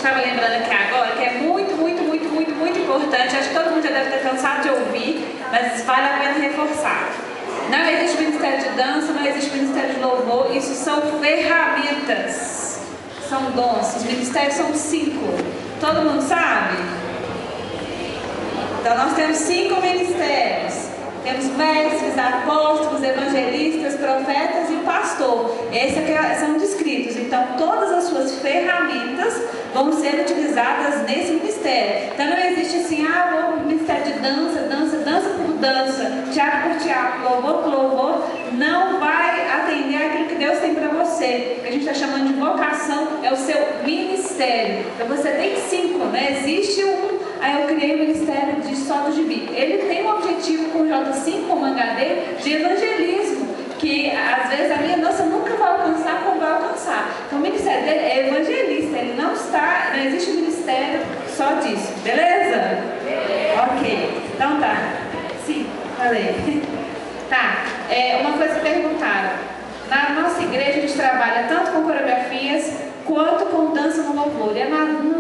estava lembrando aqui agora, que é muito importante. Acho que todo mundo já deve ter cansado de ouvir, mas vale a pena reforçar. Não existe ministério de dança, não existe ministério de louvor. Isso são ferramentas, são dons. Os ministérios são 5. Todo mundo sabe? Então nós temos 5 ministérios. Temos mestres, apóstolos, evangelistas, profetas e pastor. Esses aqui são descritos. Então todas as suas ferramentas vão ser utilizadas nesse ministério. Então não existe assim, o ministério de dança por dança, teatro por teatro, louvor por louvor. Não vai atender aquilo que Deus tem para você. O que a gente está chamando de vocação é o seu ministério. Então você tem 5, né? Existe um. Aí eu criei o ministério de só do gibi. Ele tem um objetivo com o J5, com o Mangadê, de evangelismo. Que às vezes a minha dança nunca vai alcançar como vai alcançar. Então o ministério dele é evangelista. Ele não existe um ministério só disso. Beleza? Ok. Então tá. Sim, falei. Tá. Uma coisa que perguntaram. Na nossa igreja a gente trabalha tanto com coreografias quanto com dança no louvor. E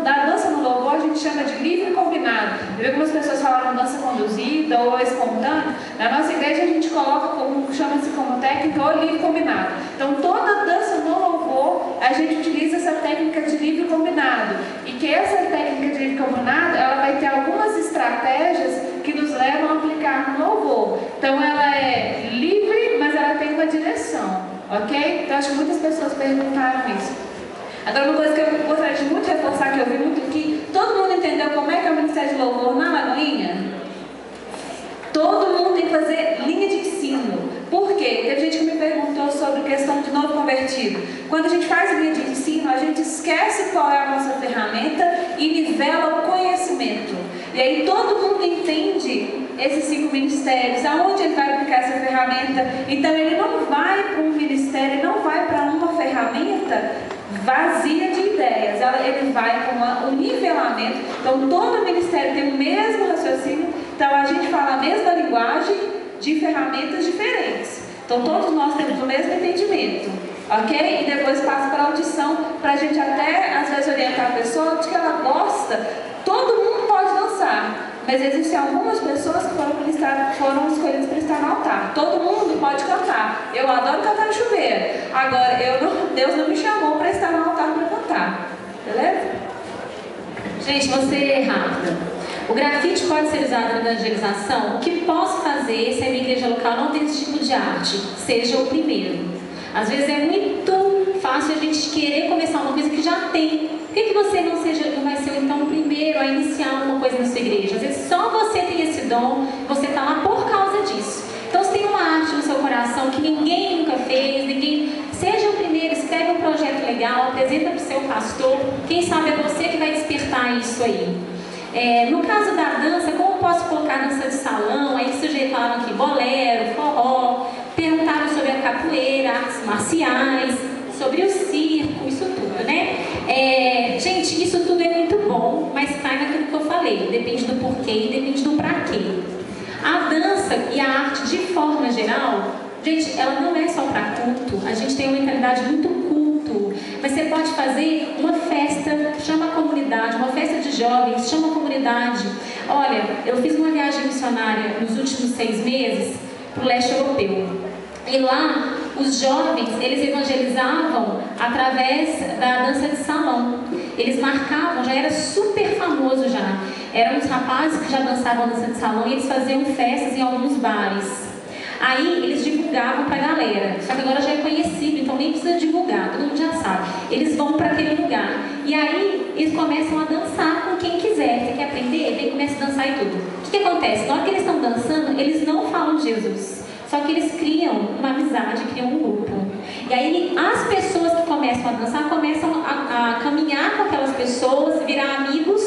da dança no louvor a gente chama de livre combinado. Eu vi algumas pessoas falaram dança conduzida ou espontânea. Na nossa igreja a gente coloca chama-se como técnica ou livre combinado. Então toda dança no louvor a gente utiliza essa técnica de livre combinado. E que essa técnica de livre combinado ela vai ter algumas estratégias que nos levam a aplicar no louvor. Então ela é livre, mas ela tem uma direção. Ok? Então acho que muitas pessoas perguntaram isso. Agora uma coisa que eu gostaria de muito reforçar, que eu vi muito aqui, todo mundo entendeu como é que é o Ministério de Louvor na Lagoinha? Todo mundo tem que fazer linha de ensino. Por quê? Teve gente que me perguntou sobre a questão de novo convertido. Quando a gente faz linha de ensino, a gente esquece qual é a nossa ferramenta e nivela o conhecimento. E aí todo mundo entende esses 5 ministérios, aonde ele vai aplicar essa ferramenta. Então ele não vai para um ministério, ele não vai para uma ferramenta vazia de ideias, ele vai com um nivelamento. Então todo ministério tem o mesmo raciocínio, então a gente fala a mesma linguagem de ferramentas diferentes. Então todos nós temos o mesmo entendimento, ok? E depois passa para a audição, para a gente até às vezes orientar a pessoa de que ela gosta. Todo mundo pode dançar, mas existem algumas pessoas que foram escolhidas para estar no altar. Todo mundo pode cantar. Eu adoro cantar no chuveiro. Agora, Deus não me chamou para estar no altar para cantar. Beleza? Gente, você rápida. O grafite pode ser usado na evangelização? O que posso fazer se a minha igreja local não tem esse tipo de arte? Seja o primeiro. Às vezes é muito fácil a gente querer começar uma coisa que já tem. Por que você não vai ser então o primeiro a iniciar uma coisa na sua igreja? Às vezes só você tem esse dom, você está lá por causa disso. Então se tem uma arte no seu coração que ninguém nunca fez, seja o primeiro, escreve um projeto legal, apresenta para o seu pastor, quem sabe é você que vai despertar isso aí. No caso da dança, como posso colocar dança de salão? Aí sujeitos falaram aqui bolero, forró, perguntaram sobre a capoeira, artes marciais, sobre o circo, isso tudo, né? Gente, isso tudo é muito bom, mas cai naquilo que eu falei, depende do porquê e depende do pra quê. A dança e a arte de forma geral, gente, ela não é só para culto, a gente tem uma mentalidade muito culto, mas você pode fazer uma festa, chama a comunidade, uma festa de jovens, chama a comunidade. Olha, eu fiz uma viagem missionária nos últimos 6 meses para o leste europeu, e lá os jovens, eles evangelizavam através da dança de salão. Eles marcavam, já era super famoso já. Eram uns rapazes que já dançavam dança de salão e eles faziam festas em alguns bares. Aí eles divulgavam pra galera. Só que agora já é conhecido, então nem precisa divulgar, todo mundo já sabe. Eles vão para aquele lugar. E aí eles começam a dançar com quem quiser. Você quer aprender? Vem, começa a dançar e tudo. O que acontece? Na hora que eles estão dançando, eles não falam de Jesus. Só que eles criam uma amizade, criam um grupo. E aí as pessoas que começam a dançar começam a caminhar com aquelas pessoas, virar amigos.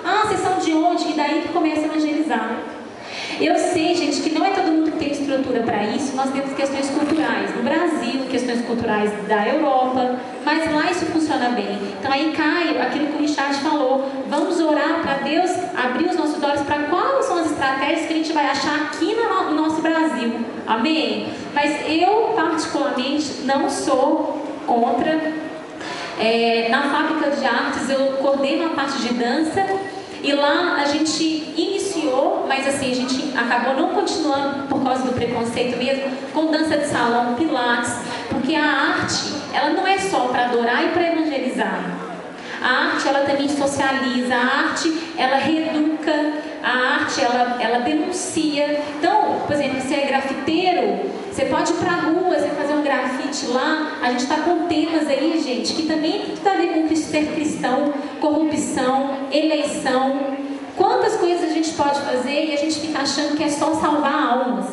Ah, vocês são de onde? E daí que começa a evangelizar. Eu sei, gente, que não é todo mundo que tem estrutura para isso. Nós temos questões culturais no Brasil, questões culturais da Europa, mas lá isso funciona bem. Então aí cai aquilo que o Richard falou. Vamos orar para Deus abrir os nossos olhos para quais são as estratégias que a gente vai achar aqui no nosso Brasil. Amém? Mas eu, particularmente, não sou contra Na fábrica de artes eu coordeno a parte de dança e lá a gente iniciou, mas assim, a gente acabou não continuando por causa do preconceito mesmo, com dança de salão, pilates, porque a arte, ela não é só para adorar e para evangelizar. A arte, ela também socializa, a arte, ela reeduca, a arte, ela denuncia. Então, por exemplo, você é grafiteiro, você pode ir para a rua, você fazer um grafite lá. A gente está com temas aí, gente, que também tem tudo a ver com ser cristão, corrupção, eleição. Quantas coisas a gente pode fazer e a gente fica achando que é só salvar almas.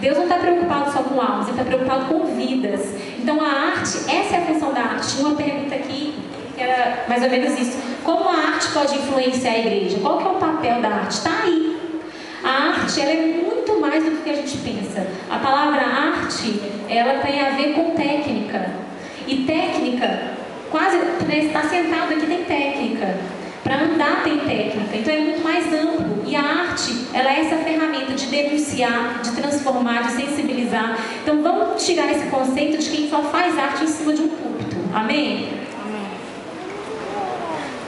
Deus não está preocupado só com almas, Ele está preocupado com vidas. Então a arte, essa é a função da arte. Tinha uma pergunta aqui, que era mais ou menos isso. Como a arte pode influenciar a igreja? Qual que é o papel da arte? Está aí. A arte, ela é muito mais do que a gente pensa. A palavra arte, ela tem a ver com técnica. E técnica, quase, está sentado aqui, tem técnica. Para andar tem técnica. Então é muito mais amplo. E a arte, ela é essa ferramenta de denunciar, de transformar, de sensibilizar. Então vamos tirar esse conceito de quem só faz arte em cima de um púlpito. Amém?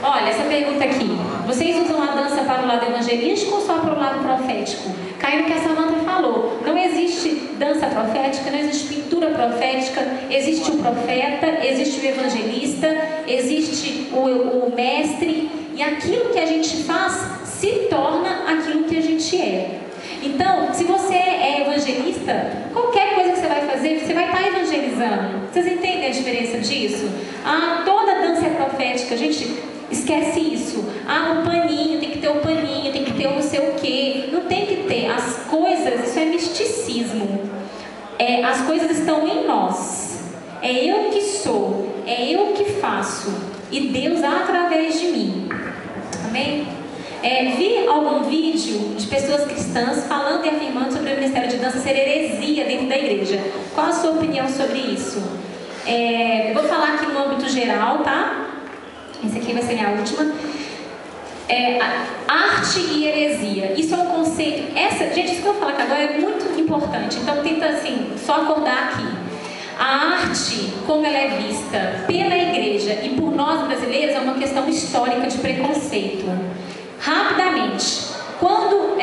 Olha, essa pergunta aqui. Vocês usam a dança para o lado evangelístico ou só para o lado profético? Cai no que a Samantha falou. Não existe dança profética, não existe pintura profética. Existe o profeta, existe o evangelista, existe o mestre. E aquilo que a gente faz se torna aquilo que a gente é. Então, se você é evangelista, qualquer coisa que você vai fazer, você vai estar evangelizando. Vocês entendem a diferença disso? Toda dança é profética. Gente, esquece isso. O paninho, tem que ter o paninho, tem que ter o não sei o quê. Não tem que ter. As coisas, isso é misticismo. As coisas estão em nós. É eu que sou, é eu que faço. E Deus através de mim. Amém? Vi algum vídeo de pessoas cristãs falando e afirmando sobre o ministério de dança ser heresia dentro da igreja. Qual a sua opinião sobre isso? Vou falar aqui no âmbito geral, tá? Essa aqui vai ser minha última. Arte e heresia. Isso é um conceito. Gente, isso que eu vou falar aqui agora é muito importante. Então tenta assim, só acordar aqui. A arte, como ela é vista pela igreja e por nós brasileiros, é uma questão histórica de preconceito. Rapidamente, quando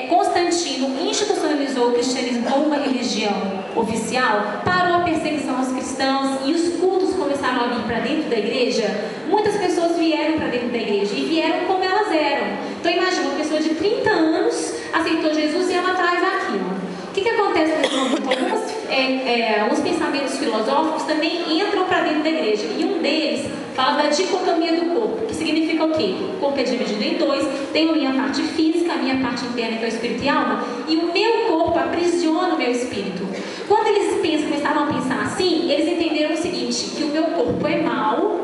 Constantino institucionalizou o cristianismo como uma religião oficial, parou a perseguição aos cristãos e os cultos começaram a vir para dentro da igreja. Muitas pessoas vieram para dentro da igreja e vieram como elas eram. Então imagina, uma pessoa de 30 anos aceitou Jesus e ela traz aquilo. O que acontece nesse momento? Alguns pensamentos filosóficos também entram para dentro da igreja. E um deles fala da dicotomia do corpo, que significa o quê? O corpo é dividido em dois, tem a minha parte física, a minha parte interna, que é o espírito e alma, e o meu corpo aprisiona o meu espírito. Quando eles começaram a pensar assim, eles entenderam o seguinte, que o meu corpo é mau,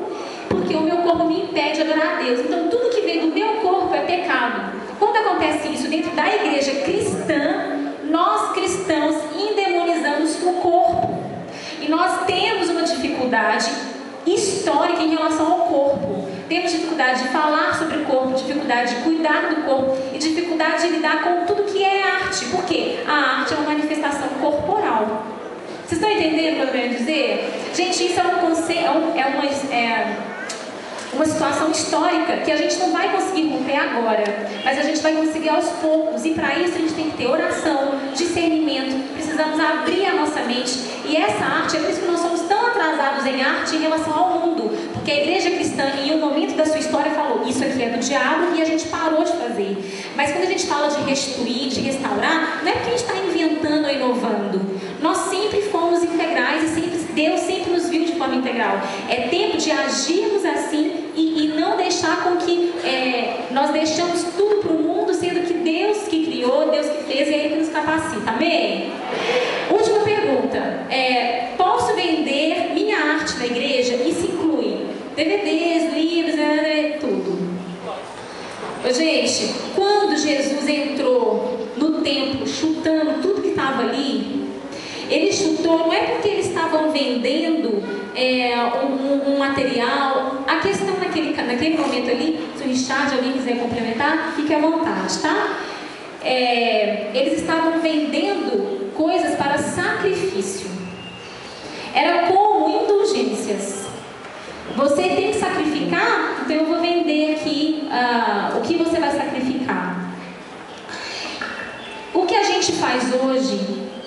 porque o meu corpo me impede de adorar a Deus. Então tudo que vem do meu corpo é pecado. Quando acontece isso dentro da igreja cristã, nós cristãos endemonizamos o corpo. E nós temos uma dificuldade histórica em relação ao corpo. Temos dificuldade de falar sobre o corpo, dificuldade de cuidar do corpo e dificuldade de lidar com tudo que é arte. Por quê? A arte é uma manifestação corporal. Vocês estão entendendo o que eu quero dizer? Gente, isso é um conceito, uma situação histórica que a gente não vai conseguir romper agora, mas a gente vai conseguir aos poucos. E para isso a gente tem que ter oração, discernimento, precisamos abrir a nossa mente. E essa arte, é por isso que nós somos tão atrasados em arte em relação ao mundo, porque a igreja cristã em um momento da sua história falou, isso aqui é do diabo, e a gente parou de fazer. Mas quando a gente fala de restituir, de restaurar, não é porque a gente está inventando ou inovando. Nós sempre fomos integrais e Deus sempre nos viu de forma integral. É tempo de agirmos assim e não deixar com que nós deixamos tudo para o mundo, sendo que Deus que criou, Deus que fez e é Ele que nos capacita. Amém? Última pergunta. Posso vender minha arte na igreja? Isso inclui DVDs, livros, tudo. Gente, quando Jesus entrou no templo chutando tudo que estava ali, ele chutou, não é porque eles estavam vendendo um material. A questão naquele momento ali, se o Richard, alguém quiser complementar, fique à vontade, tá? Eles estavam vendendo coisas para sacrifício. Era como indulgências. Você tem que sacrificar, então eu vou vender aqui o que você vai sacrificar. O que a gente faz hoje,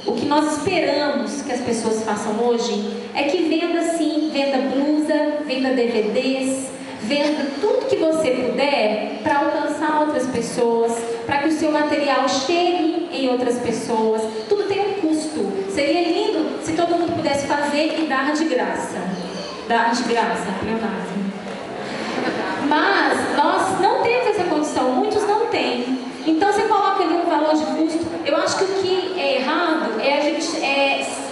o que nós esperamos que as pessoas façam hoje, é que venda sim, venda blusa, venda DVDs, venda tudo que você puder para alcançar outras pessoas, para que o seu material chegue em outras pessoas. Tudo tem um custo. Seria lindo se todo mundo pudesse fazer e dar de graça. Dar de graça, pleonasmo. Mas nós não temos essa condição, muitos não têm. Então você coloca ali um valor de custo. Eu acho que o que é errado é a gente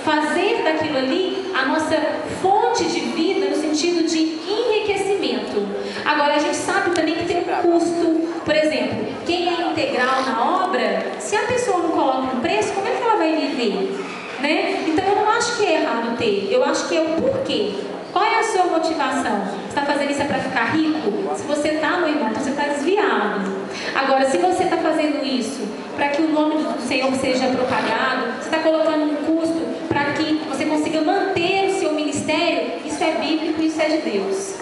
fazer daquilo ali a nossa fonte de vida no sentido de enriquecimento. Agora a gente sabe também que tem um custo. Por exemplo, quem é integral na obra, se a pessoa não coloca um preço, como é que ela vai viver? Né? Então eu não acho que é errado ter, eu acho que é o porquê. Qual é a sua motivação? Você está fazendo isso para ficar rico? Se você está, meu irmão, então você está desviado. Agora, se você está fazendo isso para que o nome do Senhor seja propagado, você está colocando um custo para que você consiga manter o seu ministério, isso é bíblico, isso é de Deus.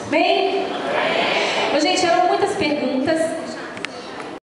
Bem? Gente, eram muitas perguntas.